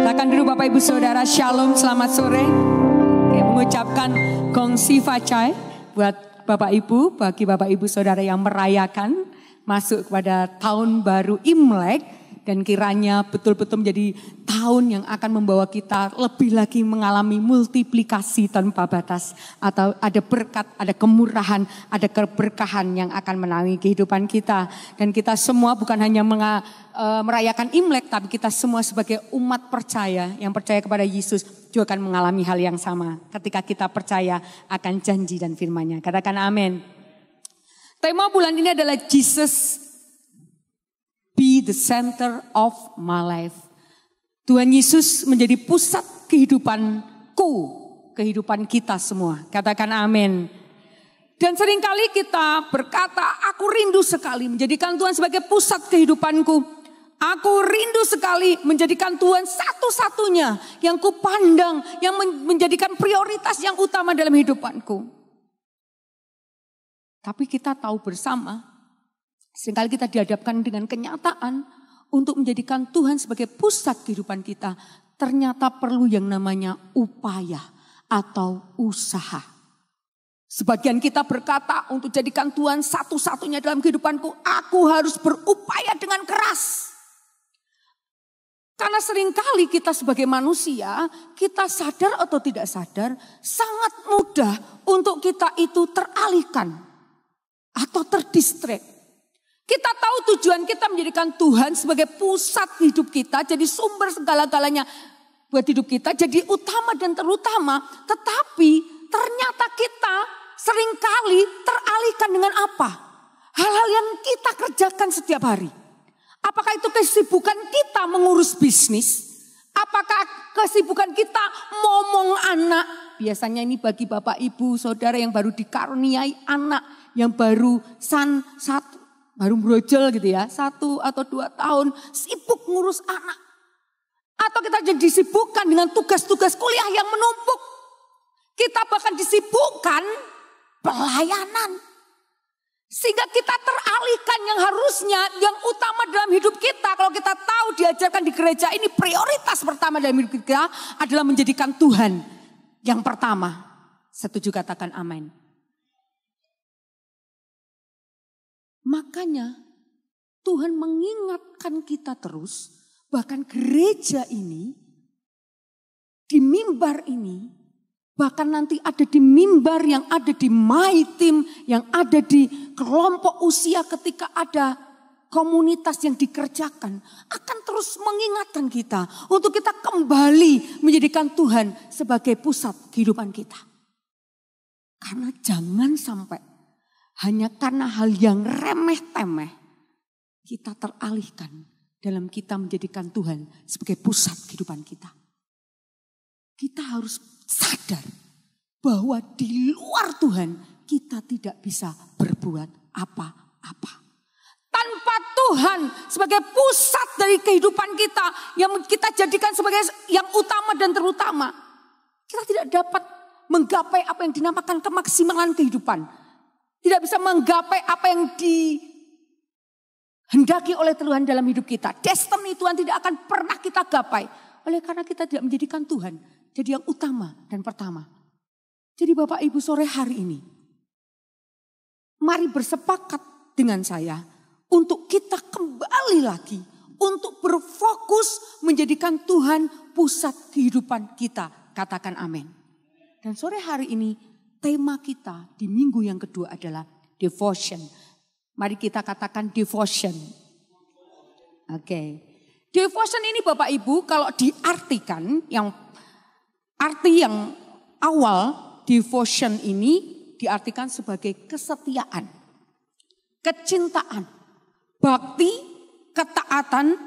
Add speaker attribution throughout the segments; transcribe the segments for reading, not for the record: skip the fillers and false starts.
Speaker 1: Silakan dulu Bapak Ibu Saudara, Shalom, selamat sore. Oke, mengucapkan Gongsi Facai buat Bapak Ibu, bagi Bapak Ibu Saudara yang merayakan masuk kepada tahun baru Imlek. Dan kiranya betul-betul menjadi tahun yang akan membawa kita lebih lagi mengalami multiplikasi tanpa batas. Atau ada berkat, ada kemurahan, ada keberkahan yang akan menaungi kehidupan kita. Dan kita semua bukan hanya merayakan Imlek, tapi kita semua sebagai umat percaya yang percaya kepada Yesus juga akan mengalami hal yang sama. Ketika kita percaya akan janji dan firman-Nya. Katakan amin. Tema bulan ini adalah Jesus be the center of my life. Tuhan Yesus menjadi pusat kehidupanku, kehidupan kita semua. Katakan amin. Dan seringkali kita berkata, aku rindu sekali menjadikan Tuhan sebagai pusat kehidupanku. Aku rindu sekali menjadikan Tuhan satu-satunya yang kupandang, yang menjadikan prioritas yang utama dalam hidupanku. Tapi kita tahu bersama, seringkali kita dihadapkan dengan kenyataan untuk menjadikan Tuhan sebagai pusat kehidupan kita. Ternyata perlu yang namanya upaya atau usaha. Sebagian kita berkata untuk jadikan Tuhan satu-satunya dalam kehidupanku, aku harus berupaya dengan keras. Karena seringkali kita sebagai manusia, kita sadar atau tidak sadar, sangat mudah untuk kita itu teralihkan atau terdistract. Kita tahu tujuan kita menjadikan Tuhan sebagai pusat hidup kita, jadi sumber segala-galanya buat hidup kita, jadi utama dan terutama. Tetapi ternyata kita seringkali teralihkan dengan apa? Hal-hal yang kita kerjakan setiap hari. Apakah itu kesibukan kita mengurus bisnis? Apakah kesibukan kita ngomong anak? Biasanya ini bagi bapak ibu saudara yang baru dikaruniai anak, yang baru baru brojol gitu ya, 1 atau 2 tahun sibuk ngurus anak. Atau kita jadi disibukkan dengan tugas-tugas kuliah yang menumpuk. Kita bahkan disibukkan pelayanan. Sehingga kita teralihkan yang harusnya, yang utama dalam hidup kita. Kalau kita tahu diajarkan di gereja ini prioritas pertama dalam hidup kita adalah menjadikan Tuhan yang pertama. Setuju katakan amin. Makanya Tuhan mengingatkan kita terus, bahkan gereja ini, di mimbar ini, bahkan nanti ada di mimbar yang ada di my team, yang ada di kelompok usia ketika ada komunitas yang dikerjakan, akan terus mengingatkan kita untuk kita kembali menjadikan Tuhan sebagai pusat kehidupan kita. Karena jangan sampai hanya karena hal yang remeh-temeh, kita teralihkan dalam kita menjadikan Tuhan sebagai pusat kehidupan kita. Kita harus sadar bahwa di luar Tuhan kita tidak bisa berbuat apa-apa. Tanpa Tuhan sebagai pusat dari kehidupan kita, yang kita jadikan sebagai yang utama dan terutama, kita tidak dapat menggapai apa yang dinamakan kemaksimalan kehidupan. Tidak bisa menggapai apa yang dihendaki oleh Tuhan dalam hidup kita. Destiny Tuhan tidak akan pernah kita gapai. Oleh karena kita tidak menjadikan Tuhan jadi yang utama dan pertama. Jadi Bapak Ibu sore hari ini, mari bersepakat dengan saya untuk kita kembali lagi. Untuk berfokus menjadikan Tuhan pusat kehidupan kita. Katakan amin. Dan sore hari ini, tema kita di minggu yang kedua adalah devotion. Mari kita katakan devotion. Oke. Devotion ini Bapak Ibu kalau diartikan, arti yang awal devotion ini diartikan sebagai kesetiaan, kecintaan, bakti, ketaatan,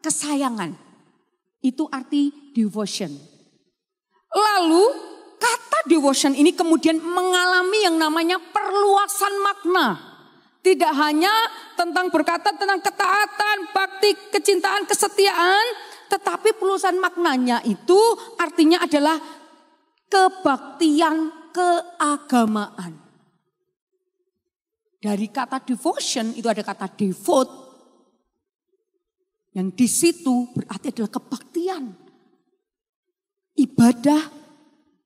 Speaker 1: kesayangan. Itu arti devotion. Lalu kata devotion ini kemudian mengalami yang namanya perluasan makna. Tidak hanya tentang berkata tentang ketaatan, bakti, kecintaan, kesetiaan. Tetapi perluasan maknanya itu artinya adalah kebaktian, keagamaan. Dari kata devotion itu ada kata devote. Yang di situ berarti adalah kebaktian. ibadah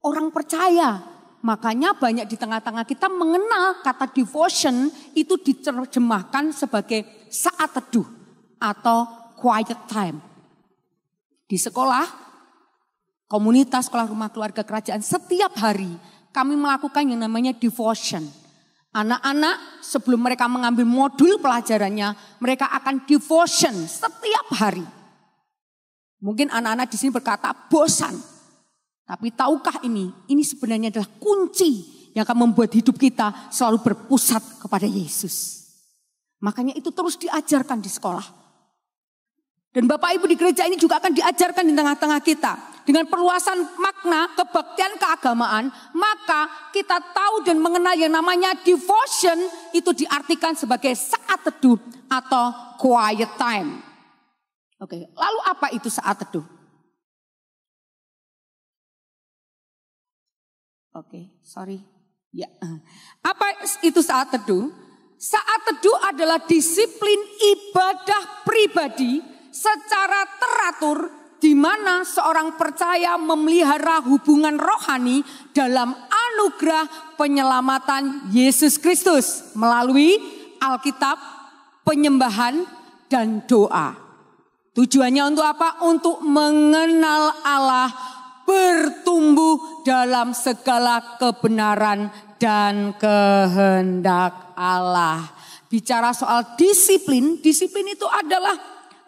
Speaker 1: orang percaya. Makanya banyak di tengah-tengah kita mengenal kata devotion itu diterjemahkan sebagai saat teduh atau quiet time. Di sekolah, komunitas sekolah rumah keluarga kerajaan setiap hari kami melakukan yang namanya devotion. Anak-anak sebelum mereka mengambil modul pelajarannya, mereka akan devotion setiap hari. Mungkin anak-anak di sini berkata bosan. Tapi tahukah ini sebenarnya adalah kunci yang akan membuat hidup kita selalu berpusat kepada Yesus. Makanya itu terus diajarkan di sekolah. Dan Bapak Ibu di gereja ini juga akan diajarkan di tengah-tengah kita. Dengan perluasan makna kebaktian keagamaan, maka kita tahu dan mengenal yang namanya devotion itu diartikan sebagai saat teduh atau quiet time. Oke, lalu apa itu saat teduh? Oke, sorry. Ya. Apa itu saat teduh? Saat teduh adalah disiplin ibadah pribadi secara teratur di mana seorang percaya memelihara hubungan rohani dalam anugerah penyelamatan Yesus Kristus melalui Alkitab, penyembahan, dan doa. Tujuannya untuk apa? Untuk mengenal Allah, bertumbuh dalam segala kebenaran dan kehendak Allah. Bicara soal disiplin itu adalah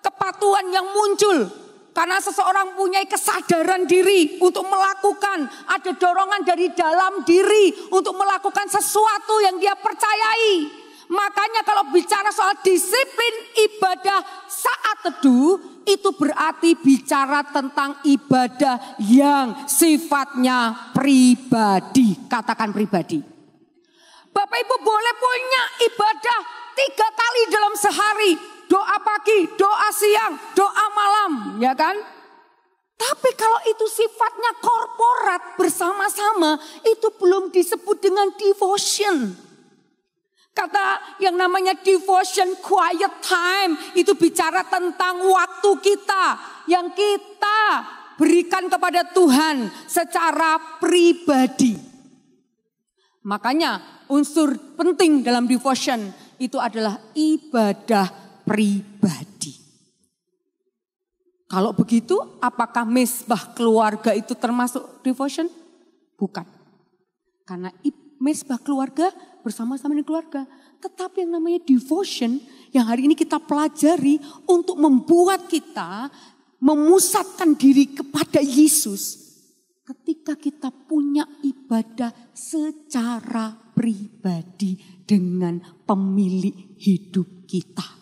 Speaker 1: kepatuhan yang muncul karena seseorang punya kesadaran diri untuk melakukan, ada dorongan dari dalam diri untuk melakukan sesuatu yang dia percayai. Makanya kalau bicara soal disiplin ibadah saat teduh, itu berarti bicara tentang ibadah yang sifatnya pribadi. Katakan pribadi. Bapak Ibu boleh punya ibadah 3 kali dalam sehari. Doa pagi, doa siang, doa malam, ya kan? Tapi kalau itu sifatnya korporat bersama-sama, itu belum disebut dengan devotion. Kata yang namanya devotion, quiet time, itu bicara tentang waktu kita yang kita berikan kepada Tuhan secara pribadi. Makanya unsur penting dalam devotion itu adalah ibadah pribadi. Kalau begitu, apakah mesbah keluarga itu termasuk devotion? Bukan. Karena mesbah keluarga bersama-sama dengan keluarga. Tetapi yang namanya devotion yang hari ini kita pelajari untuk membuat kita memusatkan diri kepada Yesus. Ketika kita punya ibadah secara pribadi dengan pemilik hidup kita.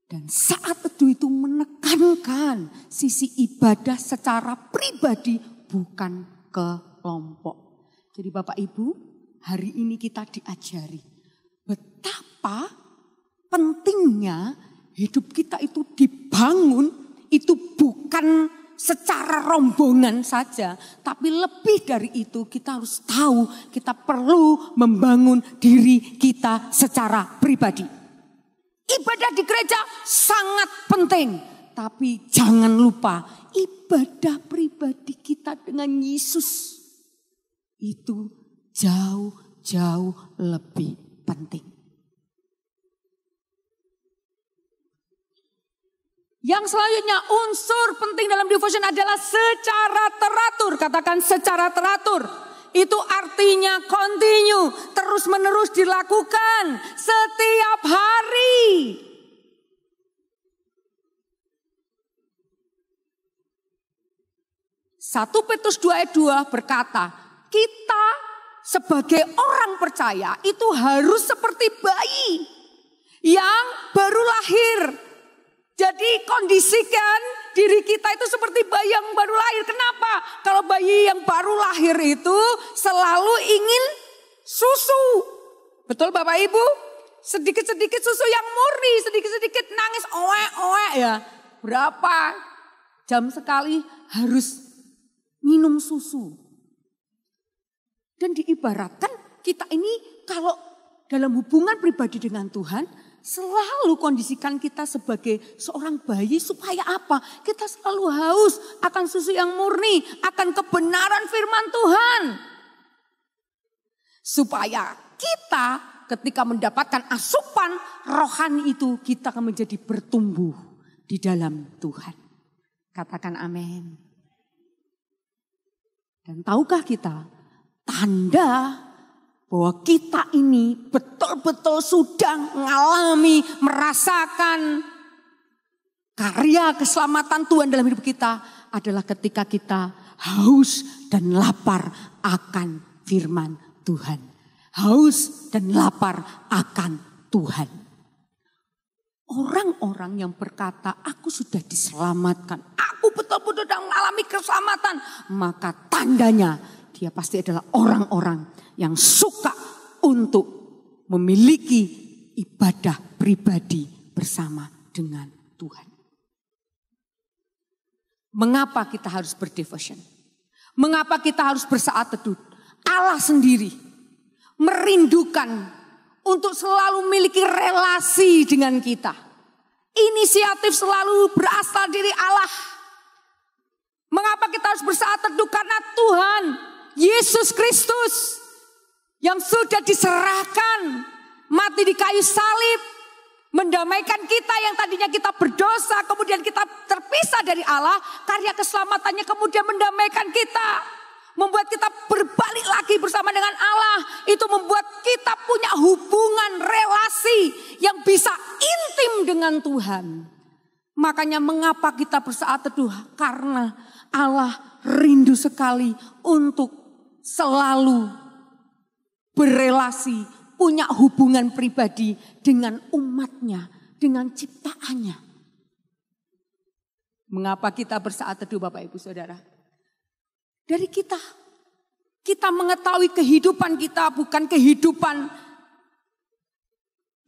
Speaker 1: Dan saat itu menekankan sisi ibadah secara pribadi bukan kelompok. Jadi Bapak Ibu, hari ini kita diajari betapa pentingnya hidup kita itu dibangun, itu bukan secara rombongan saja. Tapi lebih dari itu kita harus tahu kita perlu membangun diri kita secara pribadi. Ibadah di gereja sangat penting. Tapi jangan lupa ibadah pribadi kita dengan Yesus. Itu jauh-jauh lebih penting. Yang selanjutnya unsur penting dalam devotion adalah secara teratur. Katakan secara teratur. Itu artinya continue, terus menerus dilakukan setiap hari. Satu Petrus 2 ayat 2 berkata, kita sebagai orang percaya itu harus seperti bayi yang baru lahir. Jadi kondisikan diri kita itu seperti bayi yang baru lahir. Kenapa? Kalau bayi yang baru lahir itu selalu ingin susu. Betul Bapak Ibu? Sedikit-sedikit susu yang murni, sedikit-sedikit nangis oek-oek ya. Berapa jam sekali harus minum susu. Dan diibaratkan kita ini kalau dalam hubungan pribadi dengan Tuhan, selalu kondisikan kita sebagai seorang bayi supaya apa? Kita selalu haus akan susu yang murni, akan kebenaran firman Tuhan. Supaya kita ketika mendapatkan asupan rohani itu, kita akan menjadi bertumbuh di dalam Tuhan. Katakan amin. Dan tahukah kita tanda bahwa kita ini betul-betul sudah mengalami, merasakan karya keselamatan Tuhan dalam hidup kita adalah ketika kita haus dan lapar akan firman Tuhan. Haus dan lapar akan Tuhan. Orang-orang yang berkata, aku sudah diselamatkan, aku betul-betul sudah mengalami keselamatan, maka tandanya dia pasti adalah orang-orang yang suka untuk memiliki ibadah pribadi bersama dengan Tuhan. Mengapa kita harus berdevotion? Mengapa kita harus bersaat teduh? Allah sendiri merindukan untuk selalu memiliki relasi dengan kita. Inisiatif selalu berasal dari Allah. Mengapa kita harus bersaat teduh? Karena Tuhan Yesus Kristus yang sudah diserahkan mati di kayu salib, mendamaikan kita yang tadinya kita berdosa, kemudian kita terpisah dari Allah, karya keselamatannya kemudian mendamaikan kita, membuat kita berbalik lagi bersama dengan Allah. Itu membuat kita punya hubungan relasi yang bisa intim dengan Tuhan. Makanya mengapa kita bersaat teduh? Karena Allah rindu sekali untuk selalu berelasi, punya hubungan pribadi dengan umatnya, dengan ciptaannya. Mengapa kita bersaat teduh Bapak Ibu Saudara? Dari kita mengetahui kehidupan kita bukan kehidupan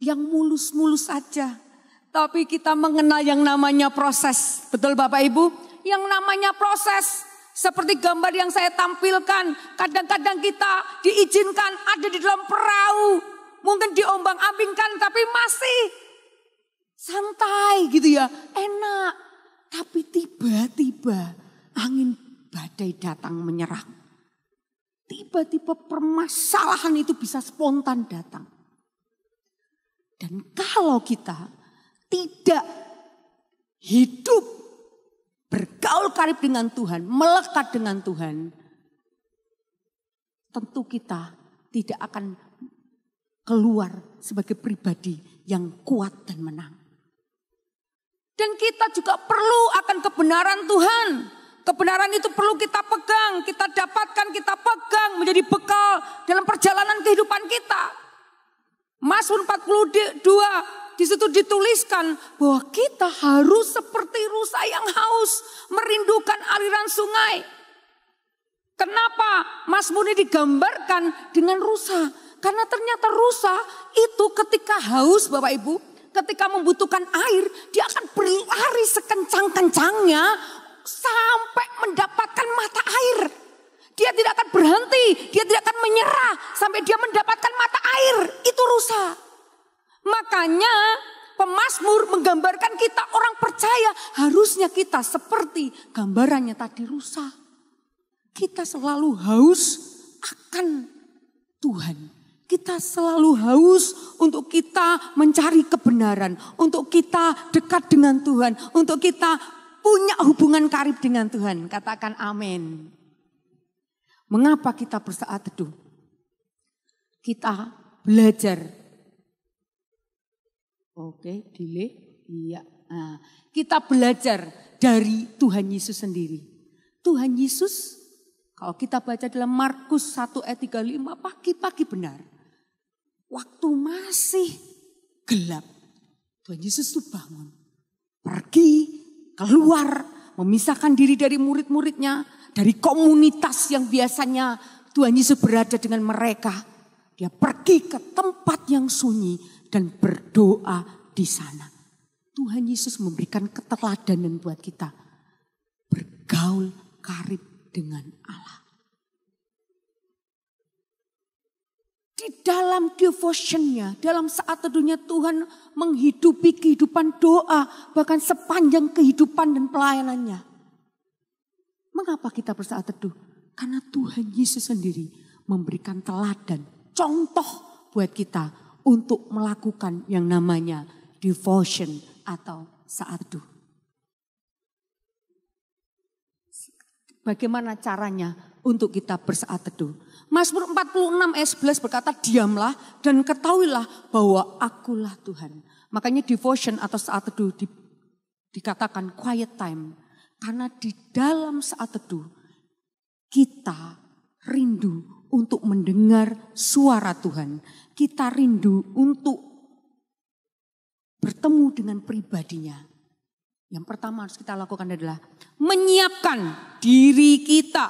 Speaker 1: yang mulus-mulus saja. Tapi kita mengenal yang namanya proses. Betul Bapak Ibu? Yang namanya proses. Seperti gambar yang saya tampilkan, kadang-kadang kita diizinkan ada di dalam perahu, mungkin diombang-ambingkan tapi masih santai gitu ya, enak. Tapi tiba-tiba angin badai datang menyerang. Tiba-tiba permasalahan itu bisa spontan datang. Dan kalau kita tidak hidup bergaul karib dengan Tuhan, melekat dengan Tuhan, tentu kita tidak akan keluar sebagai pribadi yang kuat dan menang. Dan kita juga perlu akan kebenaran Tuhan. Kebenaran itu perlu kita pegang, kita dapatkan, kita pegang menjadi bekal dalam perjalanan kehidupan kita. Mazmur 42 di situ dituliskan bahwa kita harus seperti rusa yang haus, merindukan aliran sungai. Kenapa Mazmur ini digambarkan dengan rusa? Karena ternyata rusa itu ketika haus Bapak Ibu, ketika membutuhkan air, dia akan berlari sekencang-kencangnya sampai mendapatkan mata air. Dia tidak akan berhenti, dia tidak akan menyerah sampai dia mendapatkan mata air. Itu rusa. Makanya pemazmur menggambarkan kita orang percaya harusnya kita seperti gambarannya tadi rusa. Kita selalu haus akan Tuhan. Kita selalu haus untuk kita mencari kebenaran. Untuk kita dekat dengan Tuhan. Untuk kita punya hubungan karib dengan Tuhan. Katakan amin. Mengapa kita bersaat teduh? Kita belajar. Oke, delay. Iya. Nah, kita belajar dari Tuhan Yesus sendiri. Tuhan Yesus, kalau kita baca dalam Markus 1 ayat 35, pagi-pagi benar. Waktu masih gelap, Tuhan Yesus itu bangun. Pergi, keluar, memisahkan diri dari murid-muridnya, dari komunitas yang biasanya Tuhan Yesus berada dengan mereka. Dia pergi ke tempat yang sunyi dan berdoa di sana. Tuhan Yesus memberikan keteladanan buat kita. Bergaul karib dengan Allah. Di dalam devotionnya, dalam saat teduhnya Tuhan menghidupi kehidupan doa, bahkan sepanjang kehidupan dan pelayanannya. Mengapa kita bersaat teduh? Karena Tuhan Yesus sendiri memberikan teladan, contoh buat kita untuk melakukan yang namanya devotion atau saat teduh. Bagaimana caranya untuk kita bersaat teduh? Mazmur 46 ayat 11 berkata, diamlah dan ketahuilah bahwa akulah Tuhan. Makanya devotion atau saat teduh dikatakan quiet time. Karena di dalam saat teduh kita rindu untuk mendengar suara Tuhan. Kita rindu untuk bertemu dengan pribadinya. Yang pertama harus kita lakukan adalah menyiapkan diri kita.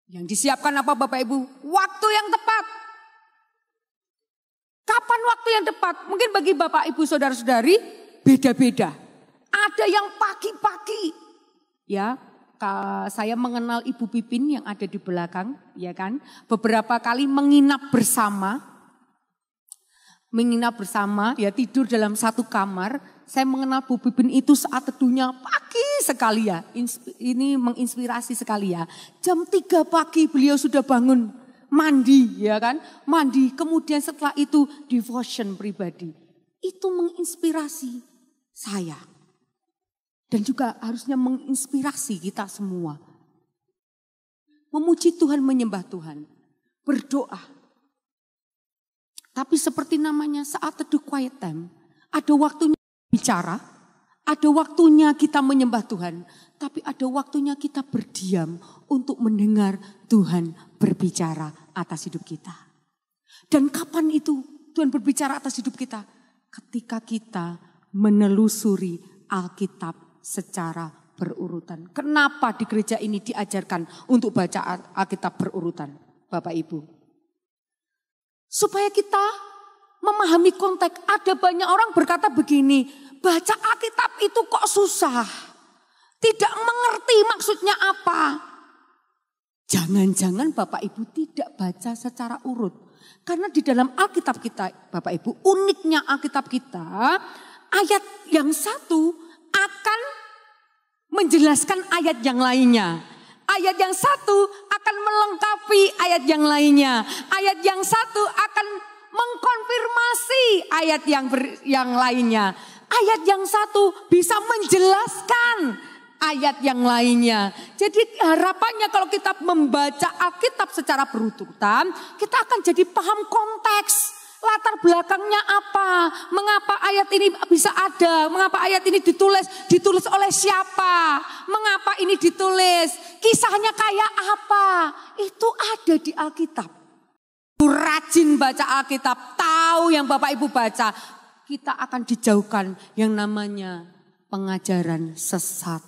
Speaker 1: Yang disiapkan apa Bapak Ibu? Waktu yang tepat. Kapan waktu yang tepat? Mungkin bagi Bapak Ibu saudara-saudari beda-beda. Ada yang pagi-pagi. Ya, saya mengenal Ibu Pipin yang ada di belakang, ya kan? Beberapa kali menginap bersama, ya tidur dalam satu kamar. Saya mengenal Bu Pipin itu saat teduhnya pagi sekali ya. Ini menginspirasi sekali ya. Jam 3 pagi beliau sudah bangun mandi ya kan. Mandi kemudian setelah itu devotion pribadi. Itu menginspirasi saya. Dan juga harusnya menginspirasi kita semua. Memuji Tuhan, menyembah Tuhan. Berdoa. Tapi seperti namanya saat teduh quiet time. Ada waktunya bicara, ada waktunya kita menyembah Tuhan, tapi ada waktunya kita berdiam untuk mendengar Tuhan berbicara atas hidup kita. Dan kapan itu Tuhan berbicara atas hidup kita? Ketika kita menelusuri Alkitab secara berurutan. Kenapa di gereja ini diajarkan untuk baca Alkitab berurutan, Bapak Ibu? Supaya kita memahami konteks. Ada banyak orang berkata begini, baca Alkitab itu kok susah. Tidak mengerti maksudnya apa. Jangan-jangan Bapak Ibu tidak baca secara urut. Karena di dalam Alkitab kita, Bapak Ibu, uniknya Alkitab kita, ayat yang satu akan menjelaskan ayat yang lainnya. Ayat yang satu akan melengkapi ayat yang lainnya. Ayat yang satu akan mengkonfirmasi ayat yang lainnya. Ayat yang satu bisa menjelaskan ayat yang lainnya. Jadi harapannya kalau kita membaca Alkitab secara berurutan, kita akan jadi paham konteks. Latar belakangnya apa? Mengapa ayat ini bisa ada? Mengapa ayat ini ditulis? Ditulis oleh siapa? Mengapa ini ditulis? Kisahnya kayak apa? Itu ada di Alkitab. Rajin baca Alkitab, tahu yang Bapak Ibu baca, kita akan dijauhkan yang namanya pengajaran sesat.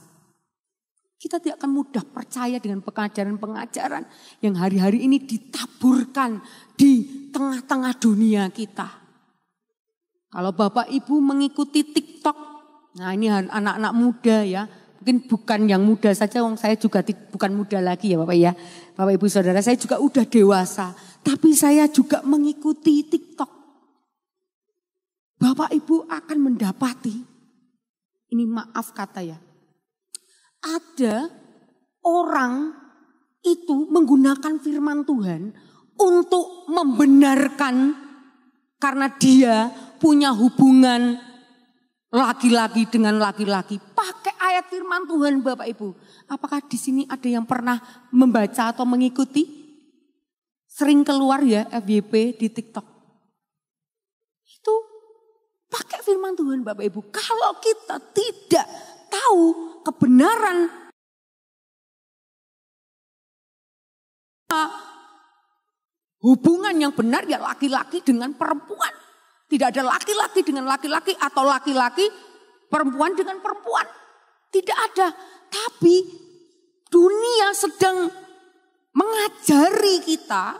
Speaker 1: Kita tidak akan mudah percaya dengan pengajaran-pengajaran yang hari-hari ini ditaburkan di tengah-tengah dunia kita. Kalau Bapak Ibu mengikuti TikTok, nah ini anak-anak muda ya, mungkin bukan yang muda saja, saya juga bukan muda lagi ya Bapak ya. Bapak Ibu Saudara, saya juga udah dewasa, tapi saya juga mengikuti TikTok. Bapak Ibu akan mendapati, ini maaf kata ya, ada orang itu menggunakan firman Tuhan untuk membenarkan karena dia punya hubungan laki-laki dengan laki-laki. Pakai ayat firman Tuhan Bapak Ibu. Apakah di sini ada yang pernah membaca atau mengikuti? Sering keluar ya FYP di TikTok. Itu pakai firman Tuhan Bapak Ibu. Kalau kita tidak tahu kebenaran hubungan yang benar ya laki-laki dengan perempuan. Tidak ada laki-laki dengan laki-laki atau laki-laki perempuan dengan perempuan. Tidak ada. Tapi dunia sedang mengajari kita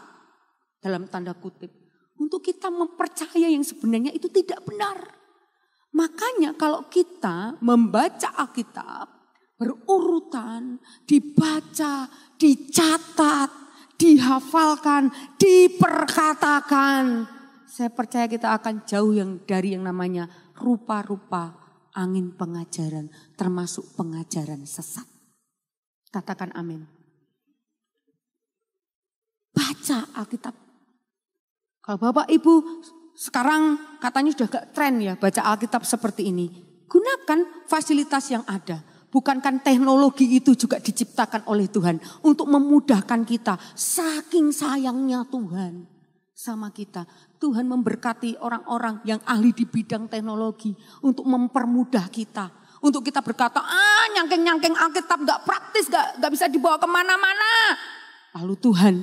Speaker 1: dalam tanda kutip untuk kita mempercaya yang sebenarnya itu tidak benar. Makanya kalau kita membaca Alkitab berurutan, dibaca, dicatat, dihafalkan, diperkatakan. Saya percaya kita akan jauh dari yang namanya rupa-rupa angin pengajaran, termasuk pengajaran sesat. Katakan amin. Baca Alkitab. Kalau Bapak Ibu sekarang katanya sudah gak tren ya baca Alkitab seperti ini. Gunakan fasilitas yang ada. Bukankah teknologi itu juga diciptakan oleh Tuhan untuk memudahkan kita. Saking sayangnya Tuhan sama kita. Tuhan memberkati orang-orang yang ahli di bidang teknologi untuk mempermudah kita. Untuk kita berkata, nyangkeng-nyangkeng Alkitab gak praktis, gak bisa dibawa kemana-mana. Lalu Tuhan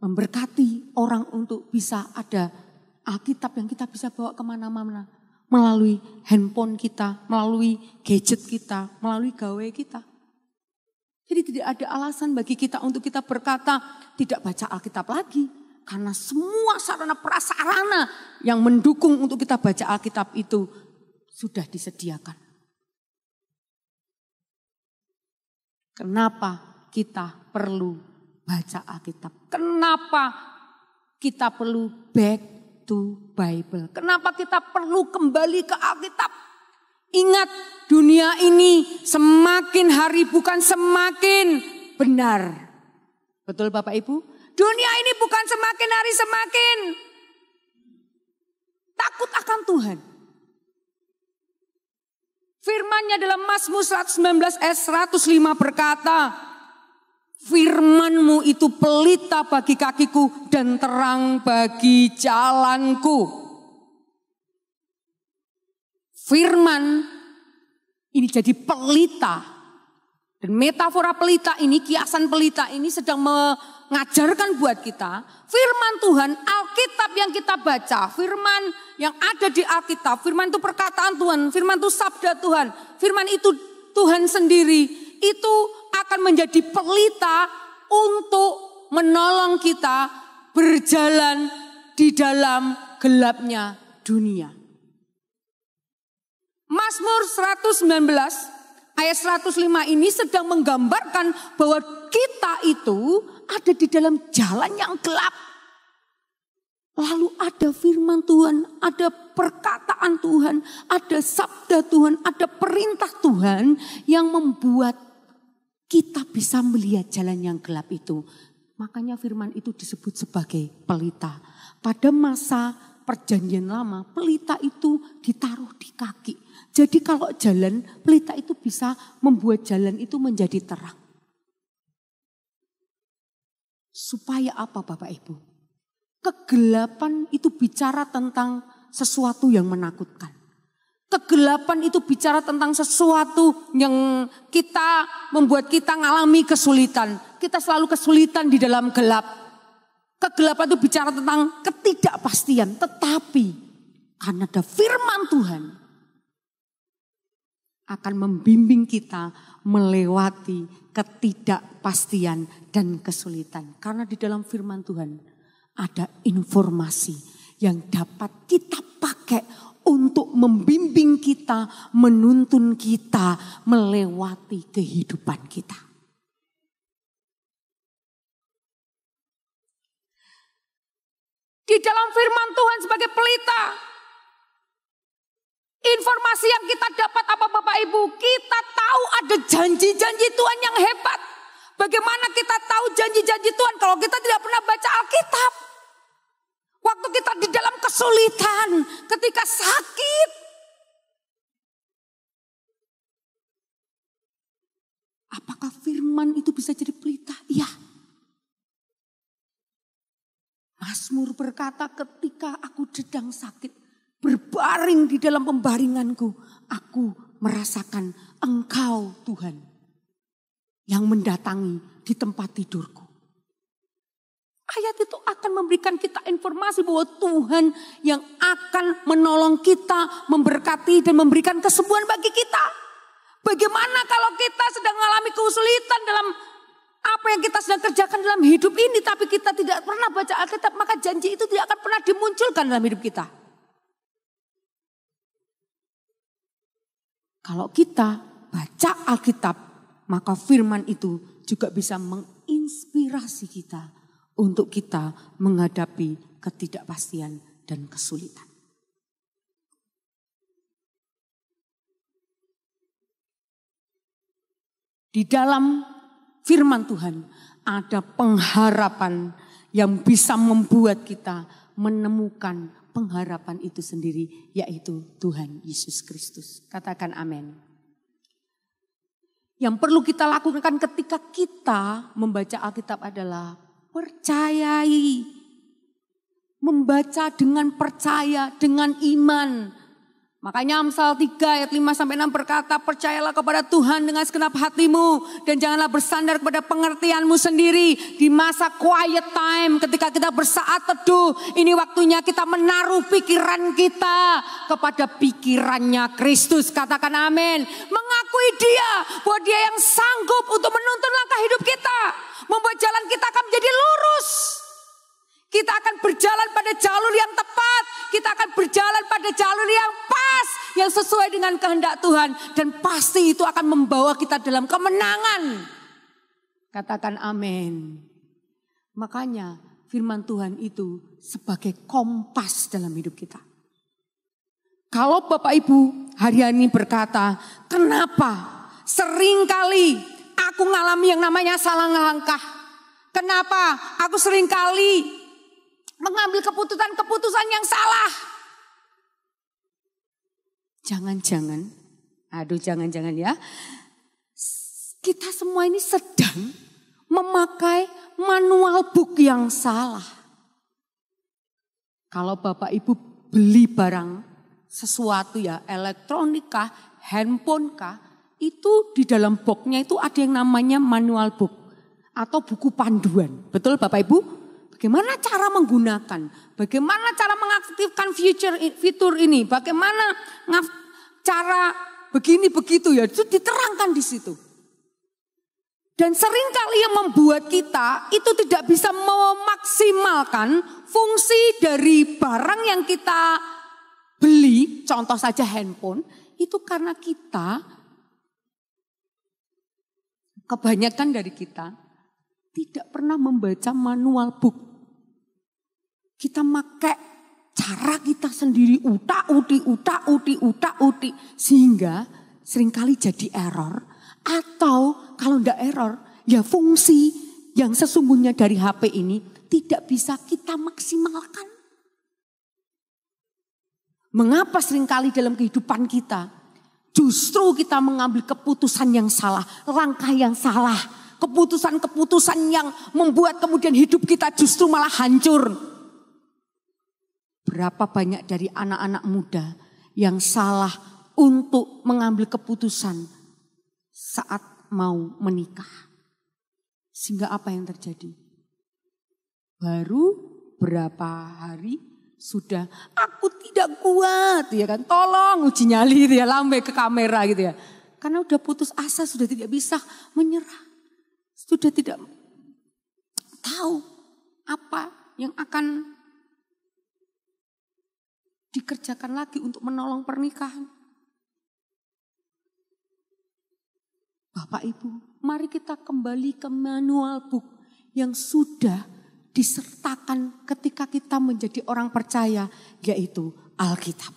Speaker 1: memberkati orang untuk bisa ada Alkitab yang kita bisa bawa kemana-mana. Melalui handphone kita, melalui gadget kita, melalui gawe kita. Jadi tidak ada alasan bagi kita untuk kita berkata tidak baca Alkitab lagi. Karena semua sarana prasarana yang mendukung untuk kita baca Alkitab itu sudah disediakan. Kenapa kita perlu baca Alkitab? Kenapa kita perlu back to Bible? Kenapa kita perlu kembali ke Alkitab? Ingat, dunia ini semakin hari bukan semakin benar. Betul Bapak Ibu? Dunia ini bukan semakin hari semakin takut akan Tuhan. Firman-Nya dalam Mazmur 119 ayat 105 berkata, firman-Mu itu pelita bagi kakiku dan terang bagi jalanku. Firman ini jadi pelita. Dan metafora pelita ini, kiasan pelita ini sedang mengajarkan buat kita. Firman Tuhan, Alkitab yang kita baca, firman yang ada di Alkitab, firman itu perkataan Tuhan, firman itu sabda Tuhan, firman itu Tuhan sendiri, itu akan menjadi pelita untuk menolong kita berjalan di dalam gelapnya dunia. Mazmur 119 ayat 105 ini sedang menggambarkan bahwa kita itu ada di dalam jalan yang gelap. Lalu ada firman Tuhan, ada perkataan Tuhan, ada sabda Tuhan, ada perintah Tuhan yang membuat kita bisa melihat jalan yang gelap itu. Makanya firman itu disebut sebagai pelita. Pada masa perjanjian lama, pelita itu ditaruh di kaki. Jadi kalau jalan, pelita itu bisa membuat jalan itu menjadi terang. Supaya apa Bapak Ibu? Kegelapan itu bicara tentang sesuatu yang menakutkan. Kegelapan itu bicara tentang sesuatu yang membuat kita mengalami kesulitan. Kita selalu kesulitan di dalam gelap. Kegelapan itu bicara tentang ketidakpastian. Tetapi karena ada firman Tuhan akan membimbing kita melewati ketidakpastian dan kesulitan. Karena di dalam firman Tuhan ada informasi yang dapat kita pakai untuk membimbing kita, menuntun kita melewati kehidupan kita. Di dalam firman Tuhan sebagai pelita, informasi yang kita dapat apa Bapak Ibu? Kita tahu ada janji-janji Tuhan yang hebat. Bagaimana kita tahu janji-janji Tuhan kalau kita tidak pernah baca Alkitab? Waktu kita di dalam kesulitan, ketika sakit. Apakah firman itu bisa jadi pelita? Iya. Mazmur berkata ketika aku sedang sakit, berbaring di dalam pembaringanku, aku merasakan Engkau Tuhan yang mendatangi di tempat tidurku. Ayat itu akan memberikan kita informasi bahwa Tuhan yang akan menolong kita, memberkati dan memberikan kesembuhan bagi kita. Bagaimana kalau kita sedang mengalami kesulitan dalam apa yang kita sedang kerjakan dalam hidup ini, tapi kita tidak pernah baca Alkitab, maka janji itu tidak akan pernah dimunculkan dalam hidup kita. Kalau kita baca Alkitab, maka firman itu juga bisa menginspirasi kita untuk kita menghadapi ketidakpastian dan kesulitan. Di dalam firman Tuhan ada pengharapan yang bisa membuat kita menemukan pengharapan itu sendiri, yaitu Tuhan Yesus Kristus. Katakan amin. Yang perlu kita lakukan ketika kita membaca Alkitab adalah percayai. Membaca dengan percaya, dengan iman. Makanya Amsal 3 ayat 5-6 berkata, percayalah kepada Tuhan dengan segenap hatimu dan janganlah bersandar kepada pengertianmu sendiri. Di masa quiet time ketika kita bersaat teduh, ini waktunya kita menaruh pikiran kita kepada pikirannya Kristus. Katakan amin. Mengakui Dia bahwa Dia yang sanggup untuk menuntun langkah hidup kita, membuat jalan kita akan menjadi lurus. Kita akan berjalan pada jalur yang tepat. Kita akan berjalan pada jalur yang pas. Yang sesuai dengan kehendak Tuhan. Dan pasti itu akan membawa kita dalam kemenangan. Katakan amin. Makanya firman Tuhan itu sebagai kompas dalam hidup kita. Kalau Bapak Ibu hari ini berkata, kenapa seringkali aku ngalami yang namanya salah langkah. Kenapa aku seringkali mengambil keputusan-keputusan yang salah. Jangan-jangan ya. Kita semua ini sedang memakai manual book yang salah. Kalau Bapak Ibu beli barang sesuatu ya, elektronik kah, handphone kah, itu di dalam boxnya itu ada yang namanya manual book atau buku panduan. Betul Bapak Ibu? Bagaimana cara menggunakan, bagaimana cara mengaktifkan fitur ini, bagaimana cara begini begitu ya, itu diterangkan di situ. Dan seringkali yang membuat kita itu tidak bisa memaksimalkan fungsi dari barang yang kita beli, contoh saja handphone, itu karena kita, kebanyakan dari kita tidak pernah membaca manual book. Kita pakai cara kita sendiri utak-utik. Sehingga seringkali jadi error. Atau kalau enggak error, ya fungsi yang sesungguhnya dari HP ini tidak bisa kita maksimalkan. Mengapa seringkali dalam kehidupan kita justru kita mengambil keputusan yang salah, langkah yang salah. Keputusan-keputusan yang membuat kemudian hidup kita justru malah hancur. Berapa banyak dari anak-anak muda yang salah untuk mengambil keputusan saat mau menikah. Sehingga apa yang terjadi? Baru berapa hari sudah aku tidak kuat ya kan. Tolong uji nyali gitu ya, lambe ke kamera gitu ya. Karena udah putus asa, sudah tidak bisa menyerah. Sudah tidak tahu apa yang akan dikerjakan lagi untuk menolong pernikahan. Bapak Ibu, mari kita kembali ke manual book yang sudah disertakan ketika kita menjadi orang percaya, yaitu Alkitab.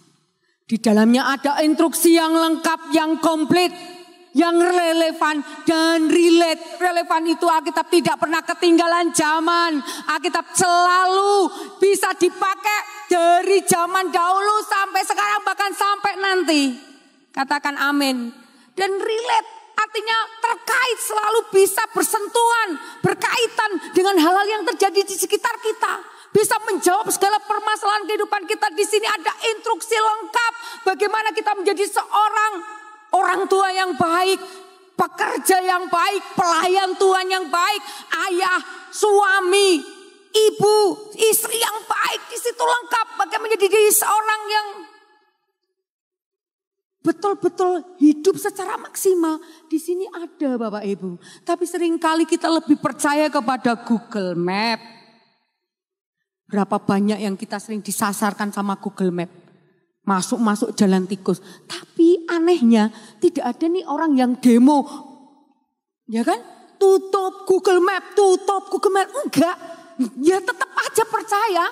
Speaker 1: Di dalamnya ada instruksi yang lengkap, yang komplit, yang relevan dan relate. Relevan itu Alkitab tidak pernah ketinggalan zaman. Alkitab selalu bisa dipakai dari zaman dahulu sampai sekarang, bahkan sampai nanti. Katakan amin. Dan relate artinya terkait, selalu bisa bersentuhan, berkaitan dengan hal-hal yang terjadi di sekitar kita. Bisa menjawab segala permasalahan kehidupan kita. Di sini ada instruksi lengkap bagaimana kita menjadi seorang orang tua yang baik, pekerja yang baik, pelayan Tuhan yang baik, ayah, suami, ibu, istri yang baik. Di situ lengkap bagaimana menjadi seorang yang betul-betul hidup secara maksimal. Di sini ada Bapak Ibu. Tapi seringkali kita lebih percaya kepada Google Map. Berapa banyak yang kita sering disasarkan sama Google Map. Masuk-masuk jalan tikus. Tapi anehnya tidak ada nih orang yang demo. Ya kan? Tutup Google Map. Enggak. ya tetap aja percaya.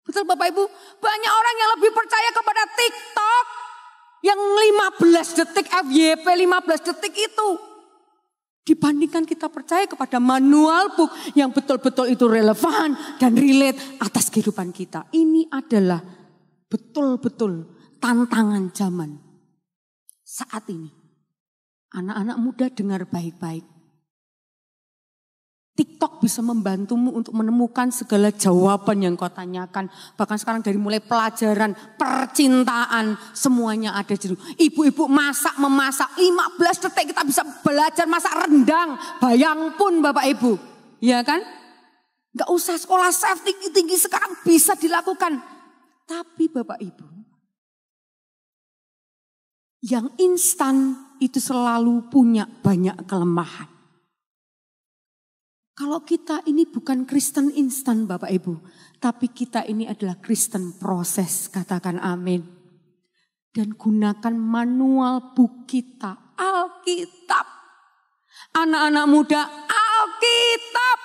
Speaker 1: Betul Bapak Ibu, banyak orang yang lebih percaya kepada TikTok yang 15 detik FYP 15 detik itu. Dibandingkan kita percaya kepada manual book yang betul-betul itu relevan dan relate atas kehidupan kita. Ini adalah betul-betul tantangan zaman saat ini. Anak-anak muda dengar baik-baik. TikTok bisa membantumu untuk menemukan segala jawaban yang kau tanyakan. Bahkan sekarang dari mulai pelajaran, percintaan, semuanya ada di situ. Ibu-ibu memasak 15 detik kita bisa belajar masak rendang. Bayang pun Bapak Ibu. Ya kan? Gak usah sekolah chef tinggi-tinggi sekarang bisa dilakukan. Tapi Bapak Ibu, yang instan itu selalu punya banyak kelemahan. Kalau kita ini bukan Kristen instan Bapak Ibu. Tapi kita ini adalah Kristen proses. Katakan amin. Dan gunakan manual book kita. Alkitab. Anak-anak muda Alkitab.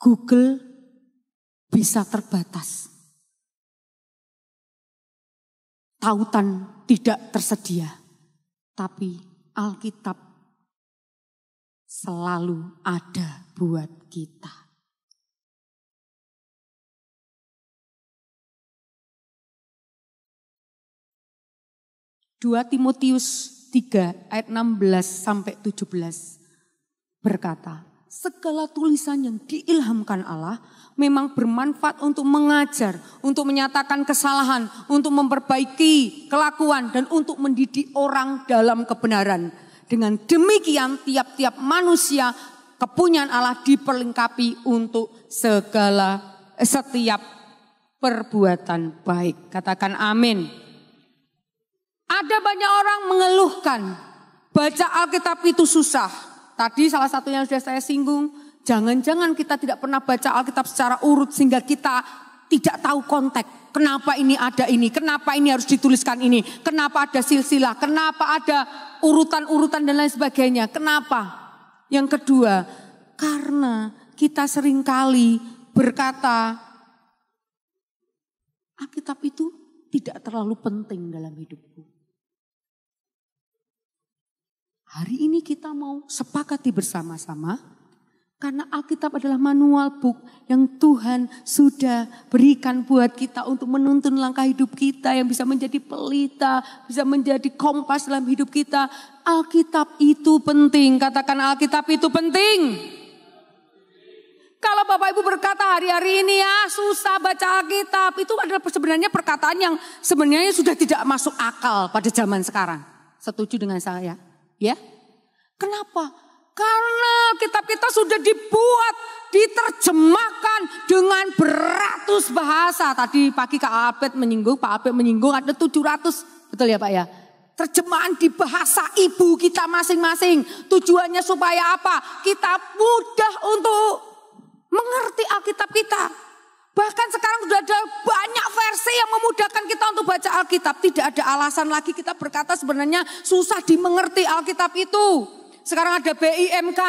Speaker 1: Google bisa terbatas. Tautan tidak tersedia. Tapi Alkitab selalu ada buat kita. Dua Timotius 3 ayat 16 sampai 17 berkata, segala tulisan yang diilhamkan Allah memang bermanfaat untuk mengajar, untuk menyatakan kesalahan, untuk memperbaiki kelakuan, dan untuk mendidik orang dalam kebenaran. Dengan demikian tiap-tiap manusia kepunyaan Allah diperlengkapi untuk setiap perbuatan baik. Katakan amin. Ada banyak orang mengeluhkan baca Alkitab itu susah. Tadi salah satunya yang sudah saya singgung, jangan-jangan kita tidak pernah baca Alkitab secara urut sehingga kita tidak tahu konteks. Kenapa ini ada ini, kenapa ini harus dituliskan ini, kenapa ada silsilah, kenapa ada urutan-urutan dan lain sebagainya. Kenapa? Yang kedua, karena kita seringkali berkata, Alkitab itu tidak terlalu penting dalam hidupku. Hari ini kita mau sepakati bersama-sama karena Alkitab adalah manual book yang Tuhan sudah berikan buat kita untuk menuntun langkah hidup kita yang bisa menjadi pelita, bisa menjadi kompas dalam hidup kita. Alkitab itu penting, katakan Alkitab itu penting. Kalau Bapak Ibu berkata hari-hari ini ya susah baca Alkitab, itu adalah sebenarnya perkataan yang sebenarnya sudah tidak masuk akal pada zaman sekarang. Setuju dengan saya? Ya, kenapa? Karena kitab kita sudah dibuat, diterjemahkan dengan beratus bahasa. Tadi pagi Pak Albert menyinggung ada 700, betul ya Pak ya? Terjemahan di bahasa ibu kita masing-masing. Tujuannya supaya apa? Kita mudah untuk mengerti Alkitab kita. Bahkan sekarang sudah ada banyak versi yang memudahkan kita untuk baca Alkitab. Tidak ada alasan lagi kita berkata sebenarnya susah dimengerti Alkitab itu. Sekarang ada BIMK.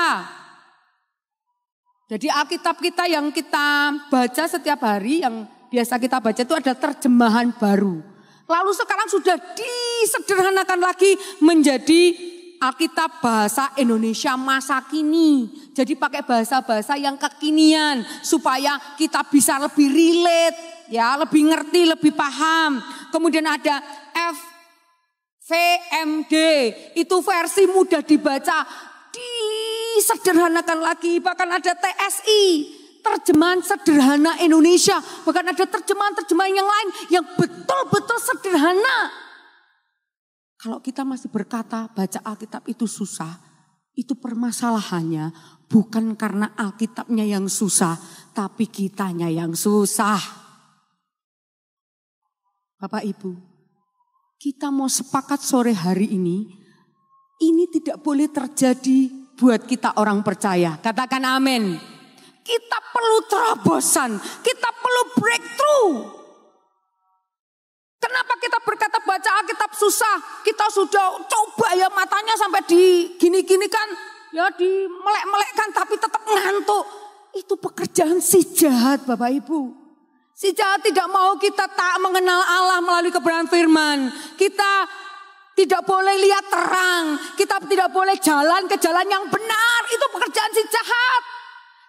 Speaker 1: Jadi Alkitab kita yang kita baca setiap hari, yang biasa kita baca itu ada terjemahan baru. Lalu sekarang sudah disederhanakan lagi menjadi Alkitab bahasa Indonesia masa kini. Jadi pakai bahasa-bahasa yang kekinian supaya kita bisa lebih relate, ya, lebih ngerti, lebih paham. Kemudian ada FVMD, itu versi mudah dibaca, disederhanakan lagi. Bahkan ada TSI, terjemahan sederhana Indonesia. Bahkan ada terjemahan-terjemahan yang lain yang betul-betul sederhana. Kalau kita masih berkata baca Alkitab itu susah, itu permasalahannya bukan karena Alkitabnya yang susah, tapi kitanya yang susah. Bapak Ibu, kita mau sepakat sore hari ini tidak boleh terjadi buat kita orang percaya. Katakan amin. Kita perlu terobosan, kita perlu breakthrough. Kenapa kita berkata baca Alkitab susah? susah, kita sudah coba ya matanya sampai di gini-gini kan, ya di melek-melekkan tapi tetap ngantuk. Itu pekerjaan si jahat Bapak Ibu. Si jahat tidak mau kita tak mengenal Allah melalui kebenaran firman. Kita tidak boleh lihat terang, kita tidak boleh jalan ke jalan yang benar. Itu pekerjaan si jahat.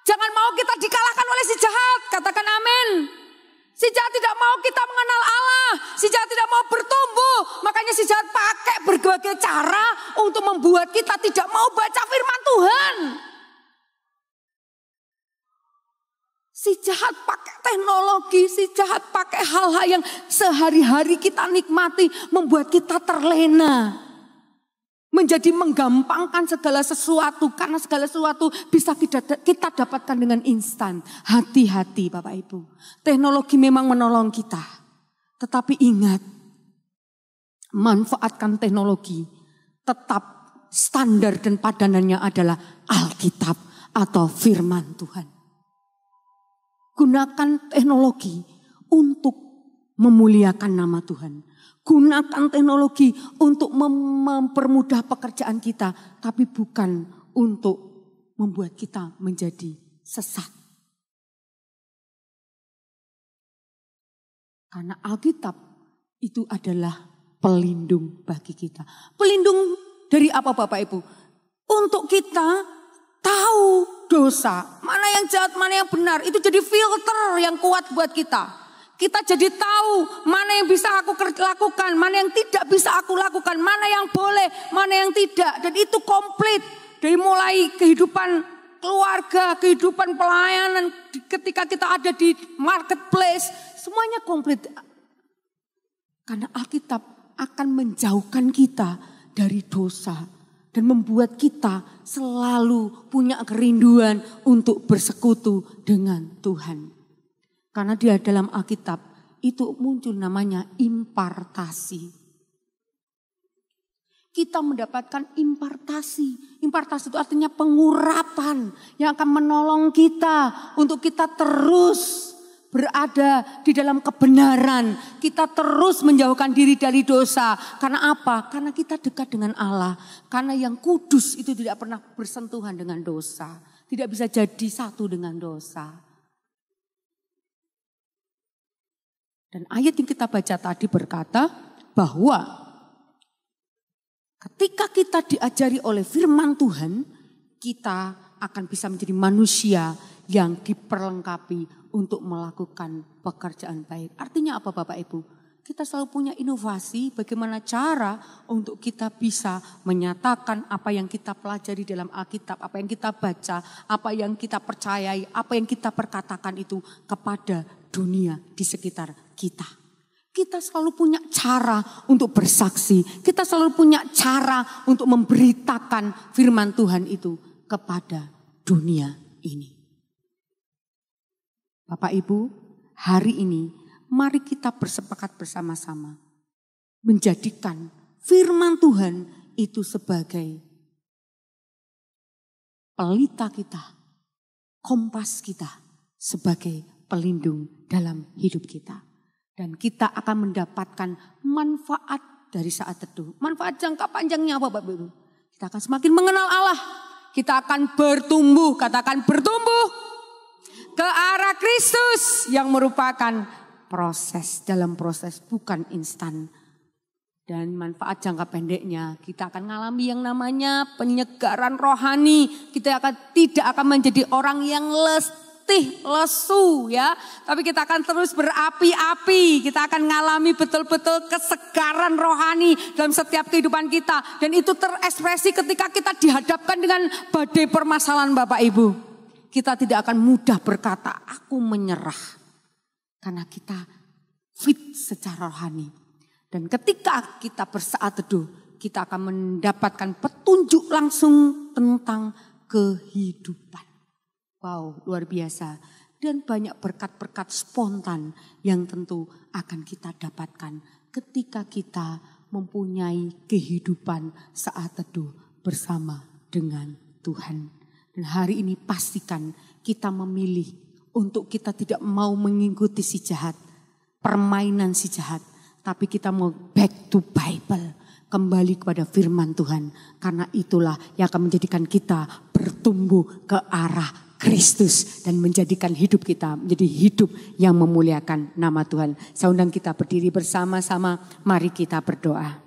Speaker 1: Jangan mau kita dikalahkan oleh si jahat, katakan amin. Si jahat tidak mau kita mengenal Allah, si jahat tidak mau bertumbuh. Makanya si jahat pakai berbagai cara untuk membuat kita tidak mau baca firman Tuhan. Si jahat pakai teknologi, si jahat pakai hal-hal yang sehari-hari kita nikmati, membuat kita terlena. Menjadi menggampangkan segala sesuatu, karena segala sesuatu bisa kita dapatkan dengan instan. Hati-hati Bapak Ibu, teknologi memang menolong kita. Tetapi ingat, manfaatkan teknologi, tetap standar dan padanannya adalah Alkitab atau firman Tuhan. Gunakan teknologi untuk memuliakan nama Tuhan. Gunakan teknologi untuk mempermudah pekerjaan kita, tapi bukan untuk membuat kita menjadi sesat. Karena Alkitab itu adalah pelindung bagi kita. Pelindung dari apa Bapak Ibu? Untuk kita tahu dosa, mana yang jahat, mana yang benar. Itu jadi filter yang kuat buat kita. Kita jadi tahu mana yang bisa aku lakukan, mana yang tidak bisa aku lakukan, mana yang boleh, mana yang tidak. Dan itu komplit dari mulai kehidupan keluarga, kehidupan pelayanan, ketika kita ada di marketplace, semuanya komplit. Karena Alkitab akan menjauhkan kita dari dosa dan membuat kita selalu punya kerinduan untuk bersekutu dengan Tuhan. Karena di dalam Alkitab itu muncul namanya impartasi. Kita mendapatkan impartasi. Impartasi itu artinya pengurapan yang akan menolong kita untuk kita terus berada di dalam kebenaran. Kita terus menjauhkan diri dari dosa. Karena apa? Karena kita dekat dengan Allah. Karena yang kudus itu tidak pernah bersentuhan dengan dosa. Tidak bisa jadi satu dengan dosa. Dan ayat yang kita baca tadi berkata bahwa ketika kita diajari oleh firman Tuhan, kita akan bisa menjadi manusia yang diperlengkapi untuk melakukan pekerjaan baik. Artinya apa Bapak Ibu? Kita selalu punya inovasi bagaimana cara untuk kita bisa menyatakan apa yang kita pelajari dalam Alkitab, apa yang kita baca, apa yang kita percayai, apa yang kita perkatakan itu kepada dunia di sekitar kita. Kita selalu punya cara untuk bersaksi. Kita selalu punya cara untuk memberitakan firman Tuhan itu kepada dunia ini. Bapak Ibu, hari ini mari kita bersepakat bersama-sama menjadikan firman Tuhan itu sebagai pelita kita, kompas kita, sebagai pelindung dalam hidup kita. Dan kita akan mendapatkan manfaat dari saat teduh. Manfaat jangka panjangnya apa Bapak Ibu? Kita akan semakin mengenal Allah. Kita akan bertumbuh, katakan bertumbuh ke arah Kristus yang merupakan proses, dalam proses bukan instan. Dan manfaat jangka pendeknya kita akan mengalami yang namanya penyegaran rohani. Kita tidak akan menjadi orang yang lesu ya, tapi kita akan terus berapi-api. Kita akan mengalami betul-betul kesegaran rohani dalam setiap kehidupan kita, dan itu terekspresi ketika kita dihadapkan dengan badai permasalahan Bapak Ibu. Kita tidak akan mudah berkata aku menyerah, karena kita fit secara rohani. Dan ketika kita bersaat teduh, kita akan mendapatkan petunjuk langsung tentang kehidupan. Wow, luar biasa. Dan banyak berkat-berkat spontan yang tentu akan kita dapatkan ketika kita mempunyai kehidupan saat teduh bersama dengan Tuhan. Dan hari ini pastikan kita memilih untuk kita tidak mau mengikuti si jahat, permainan si jahat. Tapi kita mau back to Bible. Kembali kepada firman Tuhan. Karena itulah yang akan menjadikan kita bertumbuh ke arah Kristus. Dan menjadikan hidup kita menjadi hidup yang memuliakan nama Tuhan. Saya undang kita berdiri bersama-sama. Mari kita berdoa.